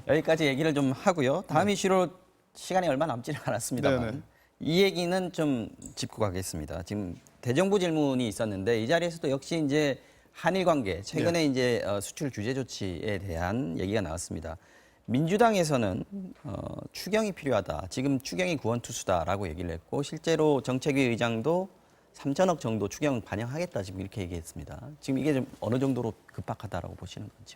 여기까지 얘기를 좀 하고요. 다음 이슈로 시간이 얼마 남지는 않았습니다만 네네. 이 얘기는 좀 짚고 가겠습니다. 지금 대정부 질문이 있었는데 이 자리에서도 역시 이제 한일 관계 최근에 이제 수출 규제 조치에 대한 얘기가 나왔습니다. 민주당에서는 추경이 필요하다. 지금 추경이 구원투수다라고 얘기를 했고 실제로 정책위 의장도 3천억 정도 추경 반영하겠다 지금 이렇게 얘기했습니다. 지금 이게 좀 어느 정도로 급박하다라고 보시는 건지.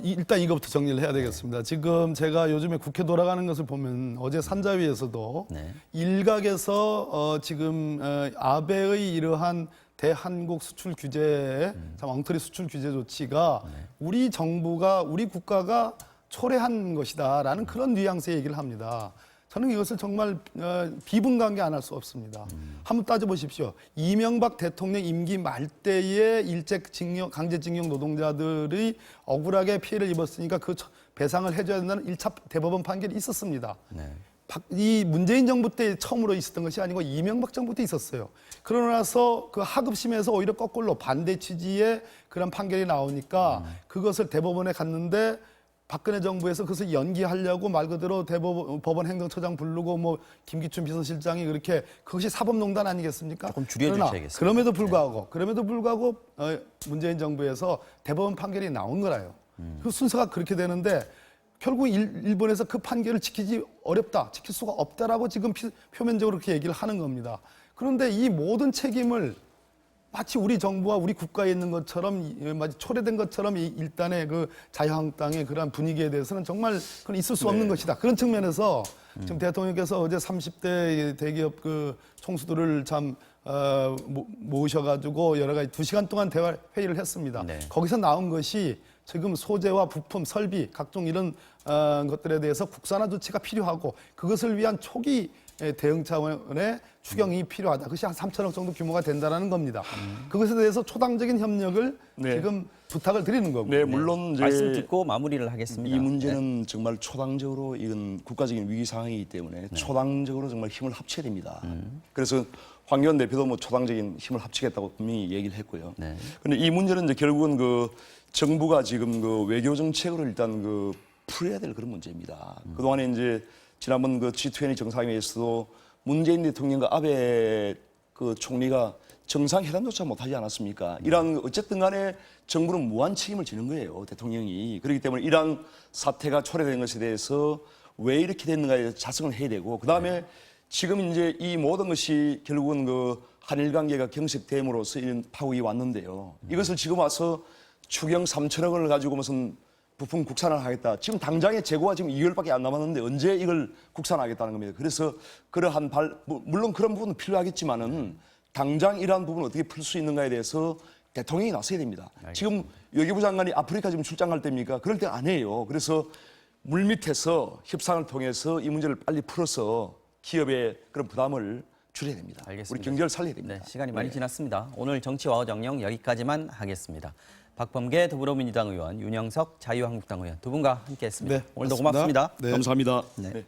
일단 이거부터 정리를 해야 되겠습니다. 지금 제가 요즘에 국회 돌아가는 것을 보면 어제 산자위에서도 네. 일각에서 지금 아베의 이러한 대한국 수출 규제, 참 엉터리 수출 규제 조치가 우리 정부가 우리 국가가 초래한 것이다라는 그런 뉘앙스의 얘기를 합니다. 저는 이것을 정말 비분간계 안 할 수 없습니다. 한번 따져보십시오. 이명박 대통령 임기 말 때에 일제징용, 강제징용 노동자들이 억울하게 피해를 입었으니까 그 배상을 해줘야 된다는 1차 대법원 판결이 있었습니다. 네. 이 문재인 정부 때 처음으로 있었던 것이 아니고 이명박 정부 때 있었어요. 그러고 나서 그 하급심에서 오히려 거꾸로 반대 취지의 그런 판결이 나오니까 그것을 대법원에 갔는데 박근혜 정부에서 그것을 연기하려고 말 그대로 법원 행정처장 부르고 뭐 김기춘 비서실장이 그렇게 그것이 사법농단 아니겠습니까? 조금 줄여주셔야겠습니다. 그럼에도 불구하고 문재인 정부에서 대법원 판결이 나온 거라요. 그 순서가 그렇게 되는데 결국 일본에서 그 판결을 지키기 어렵다, 지킬 수가 없다라고 지금 표면적으로 그렇게 얘기를 하는 겁니다. 그런데 이 모든 책임을 마치 우리 정부와 우리 국가에 있는 것처럼 마치 초래된 것처럼 이 일단의 그 자유한국당의 그러한 분위기에 대해서는 정말 그건 있을 수 없는 것이다. 그런 측면에서 지금 대통령께서 어제 30대 대기업 그 총수들을 참 모으셔가지고 여러 가지 2시간 동안 회의를 했습니다. 네. 거기서 나온 것이 지금 소재와 부품, 설비, 각종 이런 것들에 대해서 국산화 조치가 필요하고 그것을 위한 초기 대응 차원의 추경이 필요하다. 그것이 한 3천억 정도 규모가 된다는 겁니다. 그것에 대해서 초당적인 협력을 지금 부탁을 드리는 거고요. 네, 물론 이제 말씀 듣고 마무리를 하겠습니다. 이 문제는 정말 초당적으로 이건 국가적인 위기 상황이기 때문에 초당적으로 정말 힘을 합쳐야 됩니다. 그래서 황교안 대표도 뭐 초당적인 힘을 합치겠다고 분명히 얘기를 했고요. 그런데 이 문제는 이제 결국은 그 정부가 지금 그 외교 정책으로 일단 그 풀어야 될 그런 문제입니다. 그동안에 이제 지난번 그 G20 정상회의에서도 문재인 대통령과 아베 그 총리가 정상회담조차 못하지 않았습니까? 이런 어쨌든 간에 정부는 무한 책임을 지는 거예요, 대통령이. 그렇기 때문에 이런 사태가 초래된 것에 대해서 왜 이렇게 됐는가에 대해서 자성을 해야 되고, 그 다음에 지금 이제 이 모든 것이 결국은 그 한일 관계가 경색됨으로써 이런 파국이 왔는데요. 이것을 지금 와서 추경 3천억을 가지고 무슨 부품 국산화를 하겠다. 지금 당장의 재고가 지금 2개월밖에 안 남았는데 언제 이걸 국산화하겠다는 겁니다. 그래서 그러한 물론 그런 부분은 필요하겠지만은 당장 이러한 부분을 어떻게 풀 수 있는가에 대해서 대통령이 나서야 됩니다. 알겠습니다. 지금 외교부 장관이 아프리카 지금 출장 갈 때입니까? 그럴 때 아니에요. 그래서 물밑에서 협상을 통해서 이 문제를 빨리 풀어서 기업의 그런 부담을 줄여야 됩니다. 알겠습니다. 우리 경제를 살려야 됩니다. 네, 시간이 많이 지났습니다. 오늘 정치와우 정령 여기까지만 하겠습니다. 박범계 더불어민주당 의원, 윤영석 자유한국당 의원 두 분과 함께했습니다. 네, 오늘도 고맙습니다. 고맙습니다. 네. 감사합니다. 네. 네.